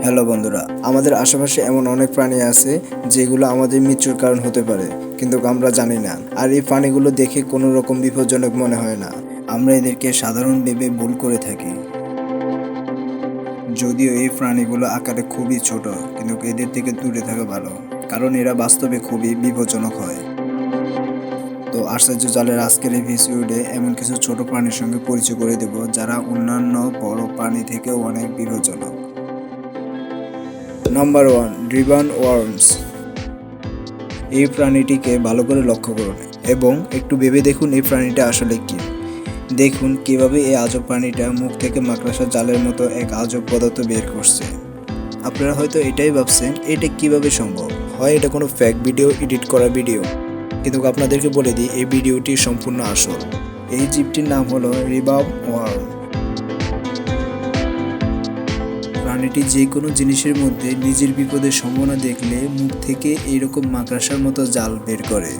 Hello বন্ধুরা, আমাদের আশেপাশে এমন অনেক প্রাণী আছে যেগুলো আমাদের মৃত্যুর কারণ হতে পারে, কিন্তু আমরা জানি না। আর এই প্রাণীগুলো দেখে কোনো রকম বিপজ্জনক মনে হয় না। আমরা এদেরকে সাধারণ ভেবে ভুল করে থাকি। যদিও এই প্রাণীগুলো আকারে খুবই ছোট, কিন্তু এদের থেকে দূরে থাকা ভালো, কারণ এরা বাস্তবে খুবই বিপজ্জনক হয়। তো আশ্চর্য জালের আজকের এই ভিডিওতে এমন কিছু ছোট প্রাণীর সঙ্গে পরিচয় করে দেব যারা অন্যান্য বড় প্রাণী থেকেও অনেক বিপজ্জনক। Number 1, ribbon worms. এই প্রাণীটিকে ভালো করে লক্ষ্য করুন এবং একটু ভেবে দেখুন এই প্রাণীটা আসলে কি। দেখুন কিভাবে এই আজব প্রাণীটা মুখ থেকে মাকড়সার জালের মতো এক আজব পদার্থ বের করছে। আপনারা হয়তো এটাই ভাবছেন, এটা কিভাবে সম্ভব, হয় এটা কোনো ফেক ভিডিও, এডিট করা ভিডিও। কিন্তু আপনাদেরকে বলে দিই, এই ভিডিওটি সম্পূর্ণ আসল। এই জীবটির নাম হলো রিবন ওয়ার্ম। প্রাণীটি যে কোনো জিনিসের মধ্যে নিজের বিপদের সম্ভাবনা দেখলে মুখ থেকে এইরকম মাকড়সার মতো জাল বের করে,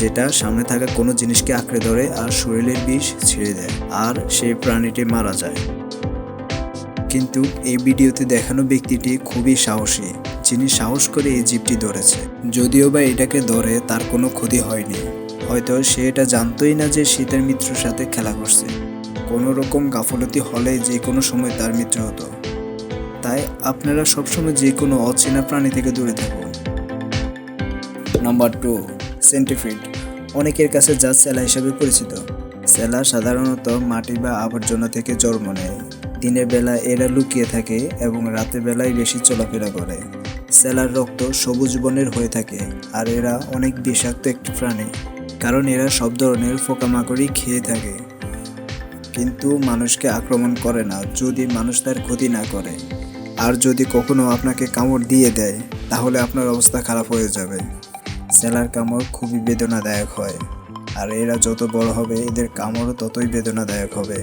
যেটা সামনে থাকা কোনো জিনিসকে আঁকড়ে ধরে আর শরীরের বিষ ছেড়ে দেয়, আর সেই প্রাণীটি মারা যায়। কিন্তু এই ভিডিওতে দেখানো ব্যক্তিটি খুবই সাহসী, যিনি সাহস করে এই জীবটি ধরেছে। যদিও বা এটাকে ধরে তার কোনো ক্ষতি হয়নি, হয়তো সে এটা জানতোই না যে সে তার মৃত্যুর সাথে খেলা করছে। কোনো রকম গাফলতি হলে যে কোনো সময় তার মৃত্যু হতো। তাই আপনারা সবসময় যে কোনো অচেনা প্রাণী থেকে দূরে থাকুন। Number 2, centipede. অনেকের কাছে যা সেলা হিসাবে পরিচিত। সেলা সাধারণত মাটি বা আবর্জনা থেকে জন্ম নেয়। দিনের বেলা এরা লুকিয়ে থাকে এবং রাতের বেলায় বেশি চলাফেরা করে। সেলার রক্ত সবুজ বর্ণের হয়ে থাকে, আর এরা অনেক বিষাক্ত একটি প্রাণী, কারণ এরা সব ধরনের পোকামাকড়ই খেয়ে থাকে। কিন্তু মানুষকে আক্রমণ করে না যদি মানুষ তার ক্ষতি না করে। আর যদি কখনো আপনাকে কামড় দিয়ে দেয়, তাহলে আপনার অবস্থা খারাপ হয়ে যাবে। সেলার কামড় খুবই বেদনাদায়ক হয়, আর এরা যত বড় হবে এদের কামড়ও ততই বেদনাদায়ক হবে।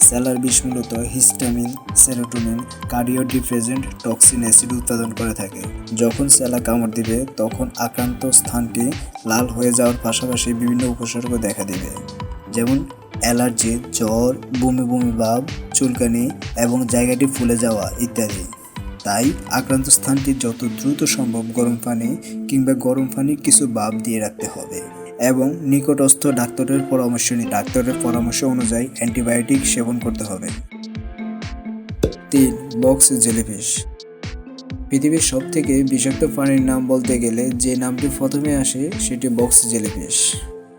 সেলার বিষ মূলত হিস্টামিন, সেরোটোনিন, কার্ডিওডিপ্রেজেন্ট টক্সিন অ্যাসিড উৎপাদন করে থাকে। যখন সেলা কামড় দিবে তখন আক্রান্ত স্থানটি লাল হয়ে যাওয়ার পাশাপাশি বিভিন্ন উপসর্গ দেখা দিবে, যেমন অ্যালার্জি, জ্বর, বমি বমি ভাব, চুলকানি এবং জায়গাটি ফুলে যাওয়া ইত্যাদি। তাই আক্রান্ত স্থানটি যত দ্রুত সম্ভব গরম পানি কিংবা গরম পানির কিছু ভাপ দিয়ে রাখতে হবে এবং নিকটস্থ ডাক্তারের পরামর্শ অনুযায়ী অ্যান্টিবায়োটিক সেবন করতে হবে। 3, বক্স জেলিফিশ। পৃথিবীর সবথেকে বিষাক্ত প্রাণীর নাম বলতে গেলে যে নামটি প্রথমে আসে সেটি বক্স জেলিফিশ।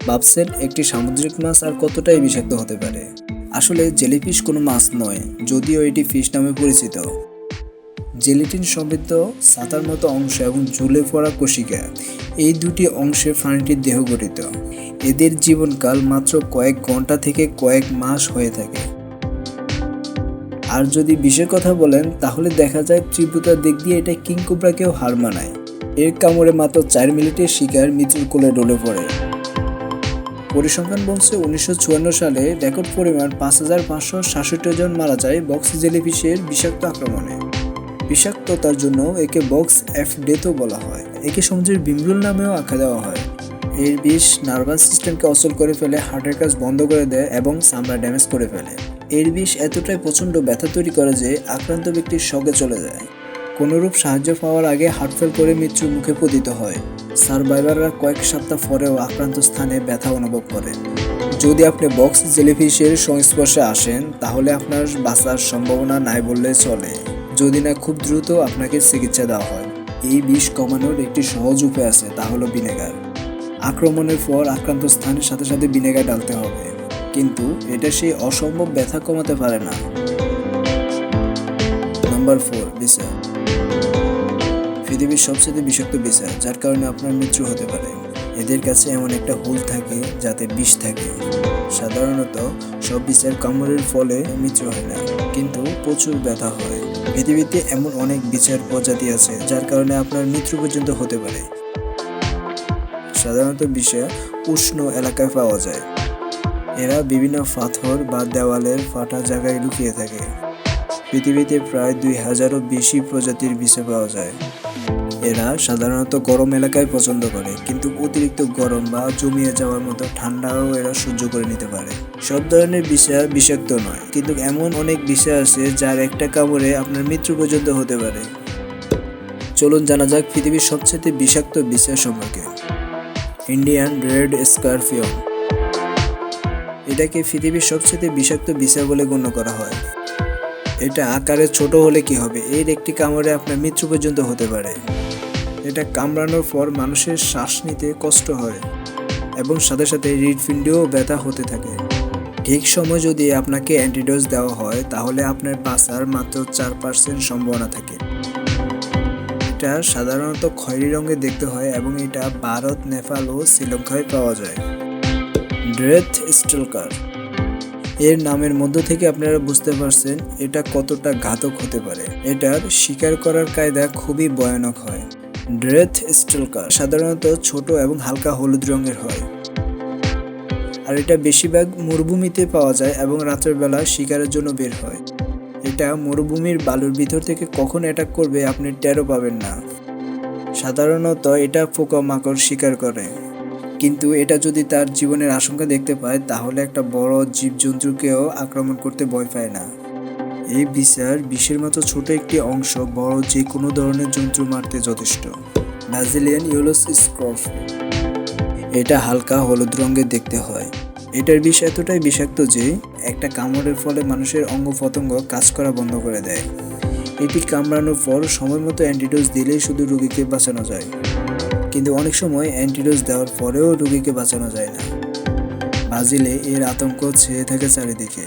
ভাবছেন একটি সামুদ্রিক মাছ আর কতটাই বিষাক্ত হতে পারে? আসলে জেলিফিশ কোনো মাছ নয়, যদিও এটি ফিশ নামে পরিচিত। জেলিটিন সমৃদ্ধ ছাতার মতো অংশ এবং ঝুলে পড়া কোশিকা, এই দুটি অংশে প্রাণীটির দেহ গঠিত। এদের জীবনকাল মাত্র কয়েক ঘন্টা থেকে কয়েক মাস হয়ে থাকে। আর যদি বিষের কথা বলেন, তাহলে দেখা যায় তীব্রতার দিক দিয়ে এটা কিংকোবরাকেও হার মানায়। এর কামড়ে মাত্র 4 মিনিটের শিকার মৃত্যুর কোলে ঢলে পড়ে। পরিসংখ্যান বলছে 1954 সালে রেকর্ড পরিমাণ 5566 জন মারা যায় বক্স জেলিফিশের বিষাক্ত আক্রমণে। বিষাক্ততার জন্য একে বক্স এফ ডেথও বলা হয়। একে সমুদ্রের বিমরুল নামেও আখ্যা দেওয়া হয়। এর বিষ নার্ভাস সিস্টেমকে অচল করে ফেলে, হার্টের কাজ বন্ধ করে দেয় এবং চামড়া ড্যামেজ করে ফেলে। এর বিষ এতটাই প্রচণ্ড ব্যথা তৈরি করে যে আক্রান্ত ব্যক্তির শকে চলে যায়। কোনোরূপ সাহায্য পাওয়ার আগে হার্টফেল করে মৃত্যুর মুখে পতিত হয়। সার্ভাইভাররা কয়েক সপ্তাহ পরেও আক্রান্ত স্থানে ব্যথা অনুভব করে। যদি আপনি বক্স জেলিফিশের সংস্পর্শে আসেন, তাহলে আপনার বাঁচার সম্ভাবনা নাই বললে চলে, যদি না খুব দ্রুত আপনাকে চিকিৎসা দেওয়া হয়। এই বিষ কমানোর একটি সহজ উপায় আছে, তা হলো ভিনেগার। আক্রমণের পর আক্রান্ত স্থানের সাথে সাথে ভিনেগার ঢালতে হবে, কিন্তু এটা সেই অসম্ভব ব্যথা কমাতে পারে না। নাম্বার 4, বিছা। পৃথিবীর সবচেয়ে বিষাক্ত বিছা, যার কারণে আপনার মৃত্যু হতে পারে। এদের কাছে এমন একটা হুল থাকে যাতে বিষ থাকে। সাধারণত সব বিছার কামড়ের ফলে মৃত্যু হয় না, কিন্তু প্রচুর ব্যথা হয়। পৃথিবীতে এমন অনেক বিছার প্রজাতি আছে যার কারণে আপনার মৃত্যু পর্যন্ত হতে পারে। সাধারণত বিছা উষ্ণ এলাকায় পাওয়া যায়। এরা বিভিন্ন পাথর বা দেওয়ালের ফাটা জায়গায় লুকিয়ে থাকে। পৃথিবীতে প্রায় 2000-এরও বেশি প্রজাতির বিছা পাওয়া যায়। এরা সাধারণত গরম এলাকায় পছন্দ করে, কিন্তু অতিরিক্ত গরম বা জমিয়ে যাওয়ার মতো ঠান্ডাও এরা সহ্য করে নিতে পারে। সব ধরনের বিছা বিষাক্ত নয়, কিন্তু এমন অনেক বিছা আছে যার একটা কামড়ে আপনার মৃত্যু পর্যন্ত হতে পারে। চলুন জানা যাক পৃথিবীর সবচেয়ে বিষাক্ত বিছা সম্পর্কে। Indian red scorpion. এটাকে পৃথিবীর সবচেয়ে বিষাক্ত বিছা বলে গণ্য করা হয়। এটা আকারে ছোট হলে কি হবে, এর একটি কামড়ে আপনার মৃত্যু পর্যন্ত হতে পারে। এটা কামড়ানোর পর মানুষের শ্বাস নিতে কষ্ট হয় এবং সাথে সাথে হৃৎপিণ্ডেও ব্যথা হতে থাকে। ঠিক সময় যদি আপনাকে অ্যান্টিডোজ দেওয়া হয় তাহলে আপনার বাঁচার মাত্র 4% সম্ভাবনা থাকে। এটা সাধারণত খয়েরি রঙে দেখতে হয় এবং এটা ভারত, নেপাল ও শ্রীলঙ্কায় পাওয়া যায়। ডেথ স্ট্যালার। এর নামের মধ্য থেকে আপনারা বুঝতে পারছেন এটা কতটা ঘাতক হতে পারে। এটার শিকার করার কায়দা খুবই ভয়ানক হয়। ডেথ স্ট্যালার সাধারণত ছোট এবং হালকা হলুদ রঙের হয়, আর এটা বেশিরভাগ মরুভূমিতে পাওয়া যায় এবং রাতের বেলা শিকারের জন্য বের হয়। এটা মরুভূমির বালুর ভিতর থেকে কখন অ্যাটাক করবে আপনি টেরও পাবেন না। সাধারণত এটা পোকামাকড় শিকার করে, কিন্তু এটা যদি তার জীবনের আশঙ্কা দেখতে পায় তাহলে একটা বড় জীবজন্তুকেও আক্রমণ করতে ভয় পায় না। এই বিছার বিষের মতো ছোট একটি অংশ বড় যে কোনো ধরনের জন্তু মারতে যথেষ্ট। Brazilian yellow scorpion. এটা হালকা হলুদ রঙের দেখতে হয়। এটার বিষ এতটাই বিষাক্ত যে একটা কামড়ের ফলে মানুষের অঙ্গ প্রত্যঙ্গ কাজ করা বন্ধ করে দেয়। এটি কামড়ানোর পর সময় মতো অ্যান্টিডোজ দিলেই শুধু রোগীকে বাঁচানো যায়, কিন্তু অনেক সময় অ্যান্টিডোজ দেওয়ার পরেও রোগীকে বাঁচানো যায় না। ব্রাজিলে এর আতঙ্ক ছেয়ে থাকে চারিদিকে।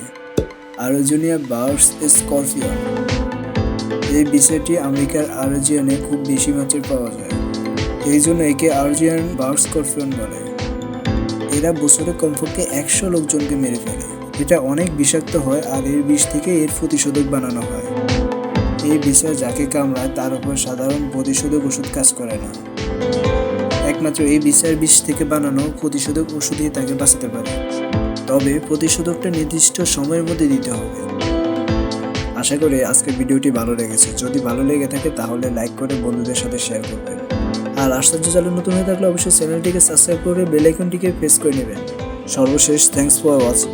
Argentina birds scorpion. এই বিষয়টি আমেরিকার আর্জেন্টিনায় খুব বেশি মাত্রায় পাওয়া যায়, এই জন্য একে আর্জেন্টিনান বার্ড স্করপিয়ন বলে। এরা বছরে কমপক্ষে 100 লোকজনকে মেরে ফেলে। এটা অনেক বিষাক্ত হয় আর এর বিষ থেকে এর প্রতিষেধক বানানো হয়। এই বিছা যাকে কামড়ায় তার উপর সাধারণ প্রতিষেধক ওষুধ কাজ করে না। একমাত্র এই বিছার বিষ থেকে বানানো প্রতিষেধক ওষুধই তাকে বাঁচাতে পারে, তবে প্রতিষেধকটা নির্দিষ্ট সময়ের মধ্যে দিতে হবে। আশা করি আজকের ভিডিওটি ভালো লেগেছে। যদি ভালো লেগে থাকে তাহলে লাইক করে বন্ধুদের সাথে শেয়ার করবেন, আর আশ্চর্য চ্যানেল নতুন হয়ে থাকলে অবশ্যই চ্যানেলটিকে সাবস্ক্রাইব করে বেল আইকনটিকে প্রেস করে নেবেন। সর্বশেষ থ্যাঙ্কস ফর ওয়াচিং।